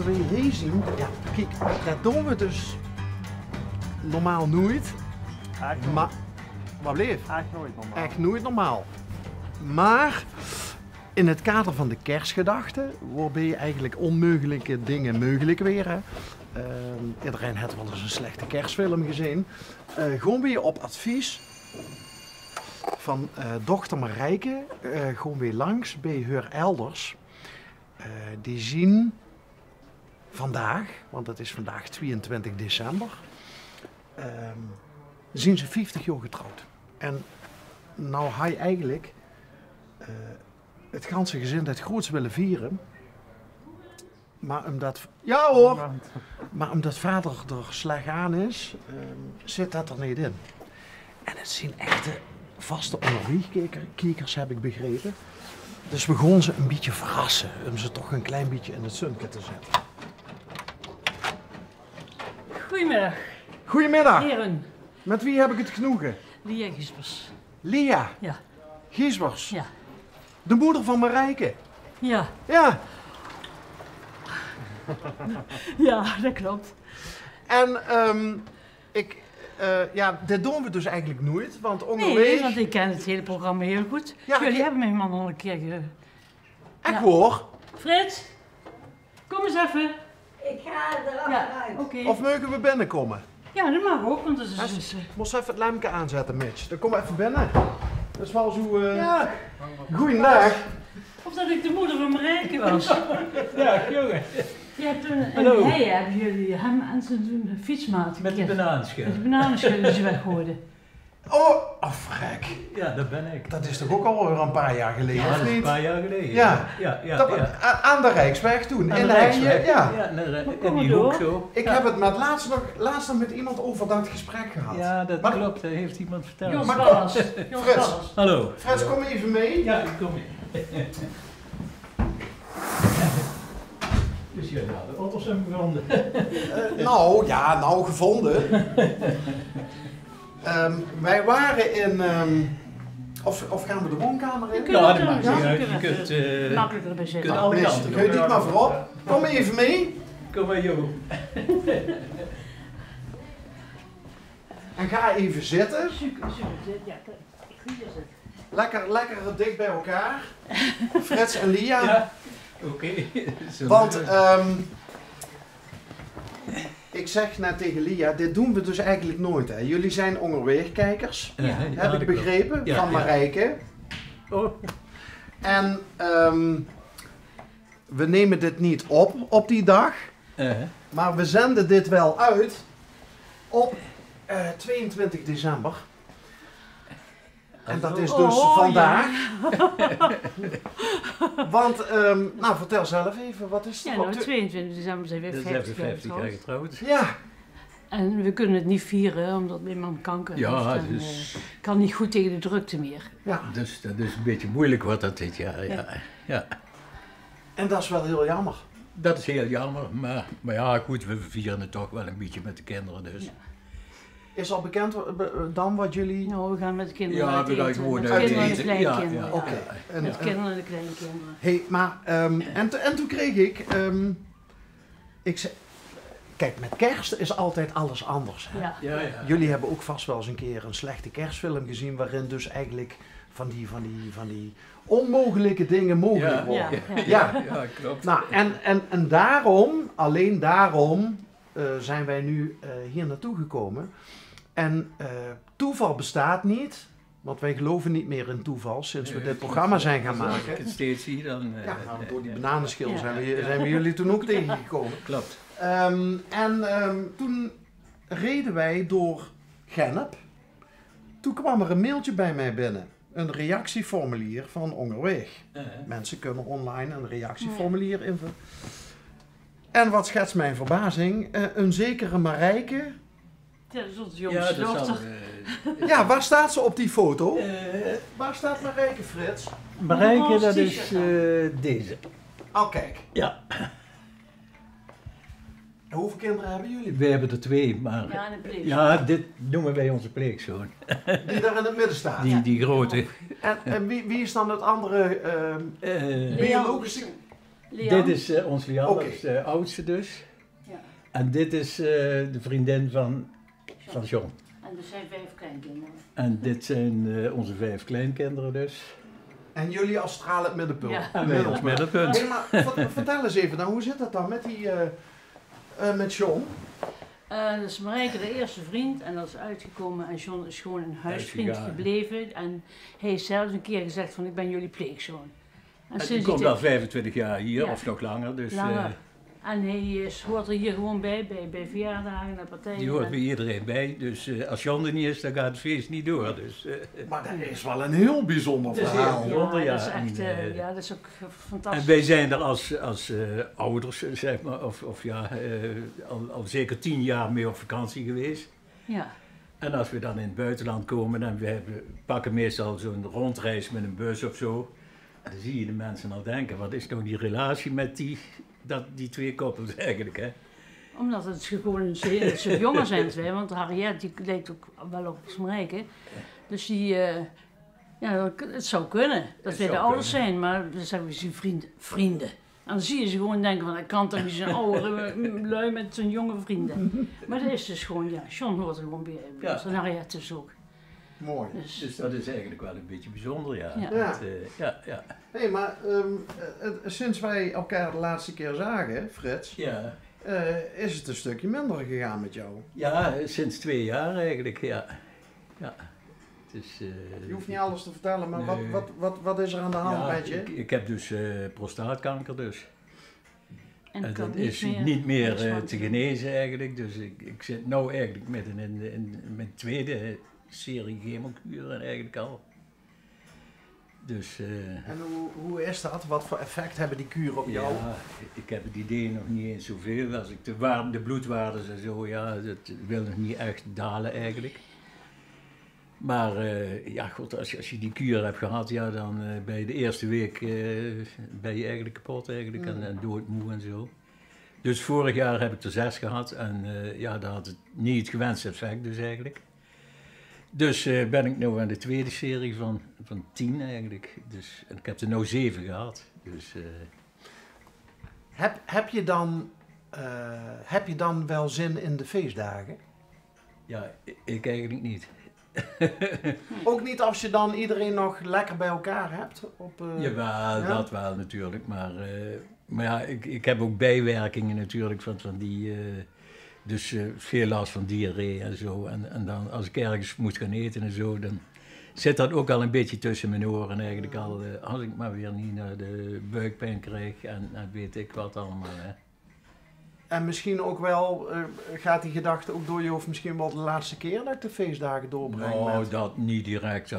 moeten we hier zien. Ja, kijk, dat doen we dus normaal nooit. Maar, wat bleef? Echt nooit normaal. Echt nooit normaal. Maar in het kader van de kerstgedachte, waarbij eigenlijk onmogelijke dingen mogelijk werden. Iedereen heeft wel eens een slechte kerstfilm gezien. Gewoon weer op advies van dochter Marijke, gewoon weer langs bij haar elders. Die zien vandaag, want het is vandaag 22 december, zien ze 50 jaar getrouwd. En nou hij eigenlijk het ganse gezin het groots willen vieren. Maar omdat, ja hoor, maar omdat vader er slecht aan is, zit dat er niet in. En het zien echte vaste onderwiegkijkers, heb ik begrepen. Dus we gaan ze een beetje verrassen, om ze toch een klein beetje in het zonnetje te zetten. Goedemiddag, Goedemiddag, heren. met wie heb ik het genoegen? Lia Gispers. Lia Ja, Giesbers, ja, de moeder van Marijke. ja, Ja, ja, dat klopt. en ja, dit doen we dus eigenlijk nooit, want Nee, onderweg... want ik ken het hele programma heel goed. Ja, Jullie ik- hebben mijn man al een keer Echt ja. hoor. Frits, kom eens even. Ik ga er Ja, achteruit. oké. Of mogen we binnenkomen? Ja, dat mag ook, want dat is Als- dus... Moest even het lampje aanzetten, Mitch. Dan kom even binnen. Dat is wel zo... Ja. Goeiedag. Of dat ik de moeder van Marijke was. Ja, jongen. Je hebt toen Hallo. een hei, hebben jullie hem en zijn fietsmaat. Met de Met bananenschil. de bananenschil die ze weggooiden. Oh, frek. Ja, dat ben ik. Dat is toch ook alweer een paar jaar geleden, Ja, of dat is een niet? paar jaar geleden. Ja. Ja. Dat- Aan de Rijksweg toen, Aan in de de Rijksweg. Heijen, ja. Ja, in kom die maar hoek door. zo. Ik heb het met laatst nog met iemand over dat gesprek gehad. Ja, dat Maar- klopt. Dat heeft iemand verteld. Jos Maar- Ballas. Jos Frits. Ballas. Hallo. Frits, kom even mee. Ja, ik kom in. Dus ja, de auto's zijn gevonden. Nou gevonden. Wij waren in... of gaan we de woonkamer in? Kunnen Ja, we dat maakt niet ja, uit. we Je kunnen kunt, even makkelijker erbij zitten. kunt alle Mitch, kanten gooi dit op. maar voorop. Kom even mee. Kom maar, joh. En ga even zitten. Super, ja, ik ga hier zitten. Lekker dicht bij elkaar. Frits en Lia. Ja, oké. Zo. Want ik zeg net tegen Lia, dit doen we dus eigenlijk nooit. Hè. Jullie zijn onderwegkijkers, Ja, heb dat ik klopt. begrepen, Ja, van ja. Marijke. Oh, En we nemen dit niet op die dag, maar we zenden dit wel uit op 22 december. En dat is dus Oh, vandaag. Want, nou vertel zelf even, wat is Ja, het? nou, 22 december zijn we dat is 50 even jaar 50 jaar getrouwd. getrouwd. Ja, En we kunnen het niet vieren, omdat mijn man kanker Ja, heeft. En, dus- kan niet goed tegen de drukte meer. ja. Dus dat is een beetje moeilijk wordt dat dit jaar. Ja. Ja. En dat is wel heel jammer. Dat is heel jammer, maar ja goed, we vieren het toch wel een beetje met de kinderen dus. Ja. Is al bekend dan wat jullie... Nou, we gaan met de kinderen Ja, uit we gaan eten. gewoon Met de uit kinderen en de eten. kleinkinderen. Ja, Oké. Ja. En, Met de kinderen en de kleinkinderen. hey, maar, en toen kreeg ik... ik zei, kijk, met kerst is altijd alles anders. Hè? Ja. Ja. Jullie hebben ook vast wel eens een keer een slechte kerstfilm gezien... waarin dus eigenlijk van die onmogelijke dingen mogelijk Ja. worden. Ja. Ja. Klopt. Nou, en daarom, alleen daarom, zijn wij nu hier naartoe gekomen. En toeval bestaat niet, want wij geloven niet meer in toeval sinds we dit programma zijn gaan Als ik maken. het steeds zie, dan... Ja, nou, door die bananenschil Ja. zijn we jullie toen ook tegengekomen. Klopt. Toen reden wij door Gennep. Toen kwam er een mailtje bij mij binnen. Een reactieformulier van Onderweg. Mensen kunnen online een reactieformulier invullen. En wat schetst mijn verbazing? Een zekere Marijke. Ja, dat is onze Ja, jongste dat dochter. zal... Ja, waar staat ze op die foto? Waar staat Marijke, Frits? Marijke, Een dat roze is t-shirt deze. Oh, kijk. Ja, En hoeveel kinderen hebben jullie? we hebben er 2, maar... Ja, en een pleeg. Ja, dit noemen wij onze pleegzoon. Die daar in het midden staat. Die grote. En wie is dan het andere Eh, biologische? Lian. Dit is ons Lian, Oké. dat is de oudste dus. Ja. En dit is de vriendin van John. En er zijn 5 kleinkinderen. En dit zijn onze 5 kleinkinderen dus. En jullie als stralend middenpunt. Ja. En wij als middenpunt. Hey, maar vertel eens even, nou, hoe zit dat dan met met John? Dat is Marijke de eerste vriend en dat is uitgekomen en John is gewoon een huisvriend Uitgegaan. gebleven. En hij heeft zelfs een keer gezegd van ik ben jullie pleegzoon. En En die sinds komt die al 25 jaar hier, Ja. of nog langer. Dus langer. En hij hoort er hier gewoon bij verjaardagen en partijen. die hoort En- bij iedereen bij. Dus als John er niet is, dan gaat het feest niet door. Dus, Maar dat is wel een heel bijzonder Het is verhaal. heel- Ja, bijzonder, ja. dat is echt, En, ja, dat is ook en fantastisch. wij zijn er als ouders, zeg maar, of al zeker 10 jaar mee op vakantie geweest. Ja, En als we dan in het buitenland komen en pakken meestal zo'n rondreis met een bus of zo. En dan zie je de mensen al denken, wat is nou die relatie met die 2 koppels eigenlijk, hè? omdat het gewoon zo jonger zijn twee, want Harriet die lijkt ook wel op Marijke. Dus die, ja, het zou kunnen dat wij de zou ouders kunnen. zijn, maar dan zeggen we zien vrienden. En dan zie je ze gewoon denken van, ik kan toch niet zo'n oude lui met zo'n jonge vrienden. Maar dat is dus gewoon, ja, John hoort er gewoon bij. Ja. En Harriet dus ook. Mooi. Dus dat is eigenlijk wel een beetje bijzonder, ja. Ja. Ja. Ja. Hé, maar sinds wij elkaar de laatste keer zagen, Frits, Ja. is het een stukje minder gegaan met jou. Ja, sinds 2 jaar eigenlijk, ja. Ja. Het is, Je hoeft niet alles te vertellen, maar Nee. wat is er aan de hand met je? ik heb dus prostaatkanker dus. En En kan dat is niet niks meer van te doen. genezen eigenlijk. Dus ik zit nu eigenlijk midden in mijn tweede serie chemokuren eigenlijk al. Dus En hoe is dat? Wat voor effect hebben die kuren op jou? ja, ik heb het idee nog niet eens zoveel. Als ik de bloedwaardes en zo, ja, dat wil nog niet echt dalen eigenlijk. Maar ja, goed, als je die kuur hebt gehad, ja, dan ben je de eerste week ben je eigenlijk kapot eigenlijk en doodmoe en zo. Dus vorig jaar heb ik er 6 gehad en ja, dat had het niet het gewenste effect dus eigenlijk. Dus ben ik nu aan de tweede serie van 10 eigenlijk. Dus, en ik heb er nu 7 gehad. Dus, Heb je dan wel zin in de feestdagen? ja, ik eigenlijk niet. Ook niet als je dan iedereen nog lekker bij elkaar hebt? Jawel, ja? dat wel natuurlijk. Maar ja, ik heb ook bijwerkingen natuurlijk van die... dus veel last van diarree en zo. En dan als ik ergens moet gaan eten en zo, dan zit dat ook al een beetje tussen mijn oren eigenlijk al. Als ik maar weer niet naar de buikpijn krijg en weet ik wat allemaal. Hè. En misschien ook wel, gaat die gedachte ook door je hoofd misschien wel de laatste keer dat ik de feestdagen doorbreng? Nou, met... dat niet direct.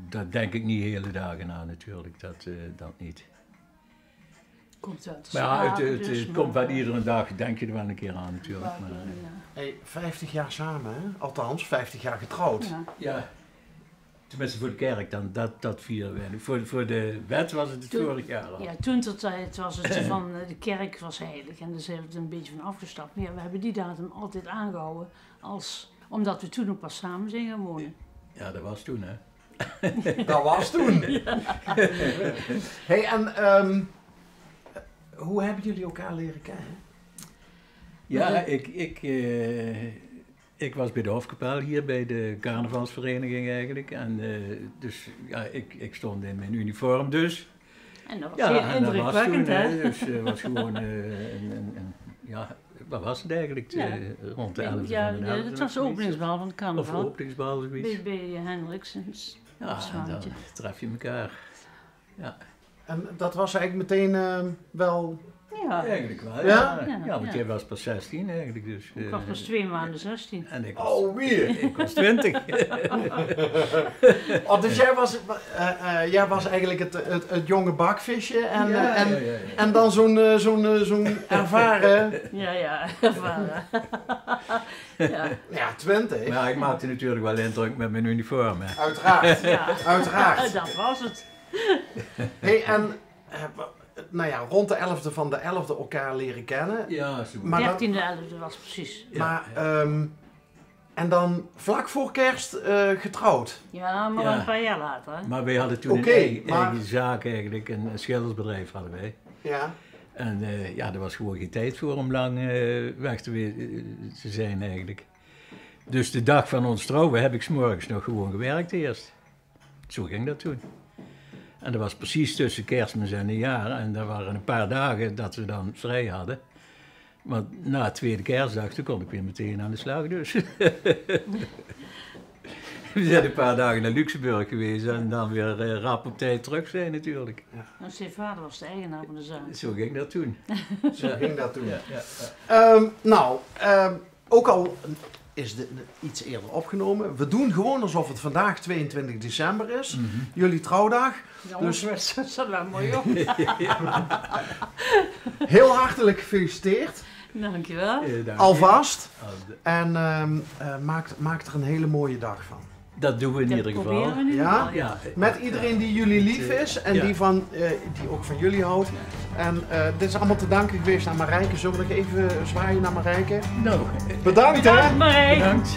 Dat denk ik niet hele dagen na natuurlijk. Dat niet. Komt uit. Maar ja, het dus, komt wel iedere dag, denk je er wel een keer aan natuurlijk. Maar, Hey, 50 jaar samen, hè? Althans 50 jaar getrouwd. Ja. ja, tenminste voor de kerk dan, dat vieren we. Voor de wet was het vorig jaar al. Ja, toen tot tijd was het van de kerk was heilig en daar zijn we er een beetje van afgestapt. Maar ja, we hebben die datum altijd aangehouden omdat we toen ook pas samen zijn gaan wonen. Ja, dat was toen hè. Dat was toen. Hey, en hoe hebben jullie elkaar leren kennen? Ja, ik was bij de Hofkapel hier bij de carnavalsvereniging eigenlijk. En dus ja, ik stond in mijn uniform dus. En dat was Ja, heel en dat was toen, indrukwekkend, hè? Dus het was gewoon ja, wat was het eigenlijk? Ja. Rond de 11e Ja, van de het was de openingsbal van het Of carnaval. openingsbal of zoiets. Bij Hendriksens. Ja, en Zwaantje. dan tref je elkaar. Ja, En dat was eigenlijk meteen wel... Ja, eigenlijk wel. Ja? Ja, want Ja. jij was pas 16 eigenlijk. Dus, ik was pas 2 maanden 16. en ik was, Alweer! ik was 20. Oh, dus jij was eigenlijk het jonge bakvisje en, en, en dan zo'n ervaren... Ja, ervaren. Ja, Ja. 20. Maar ja, ik maakte natuurlijk wel indruk met mijn uniform. Hè. Uiteraard. ja. Uiteraard. Dat was het. Hey, en nou ja, rond de 11e van de 11e elkaar leren kennen. Ja, zo. Maar dat- 13e, 11e was precies. Ja, Maar, ja. en dan vlak voor kerst getrouwd. Ja, maar Ja. een paar jaar later. Hè? Maar wij hadden toen Oké, een eigen maar- zaak eigenlijk, een schildersbedrijf hadden wij. Ja. En ja, er was gewoon geen tijd voor om lang weg te zijn eigenlijk. Dus de dag van ons trouwen heb ik 's morgens nog gewoon gewerkt eerst. Zo ging dat toen. En dat was precies tussen Kerstmis en Nieuwjaar. En er waren een paar dagen dat we dan vrij hadden. Want na de tweede kerstdag, toen kon ik weer meteen aan de slag dus. We zijn een paar dagen naar Luxemburg geweest en dan weer rap op tijd terug zijn natuurlijk. Nou, zijn vader was de eigenaar van de zaak. Zo ging dat toen. Zo ging dat toen. Ja. Ook al is dit iets eerder opgenomen. We doen gewoon alsof het vandaag 22 december is. Jullie trouwdag. Ja, Dus- ons was dat wel mooi op. Heel hartelijk gefeliciteerd. Dankjewel. Dank Alvast. je. En maak er een hele mooie dag van. Dat doen we in Dat ieder proberen geval. we in ieder Ja? geval, Ja, Met iedereen die jullie lief is en Ja. die ook van jullie houdt. En dit is allemaal te danken geweest aan Marijke. Zullen we nog even zwaaien naar Marijke? Nou, Bedankt hè! Dag Marij. bedankt.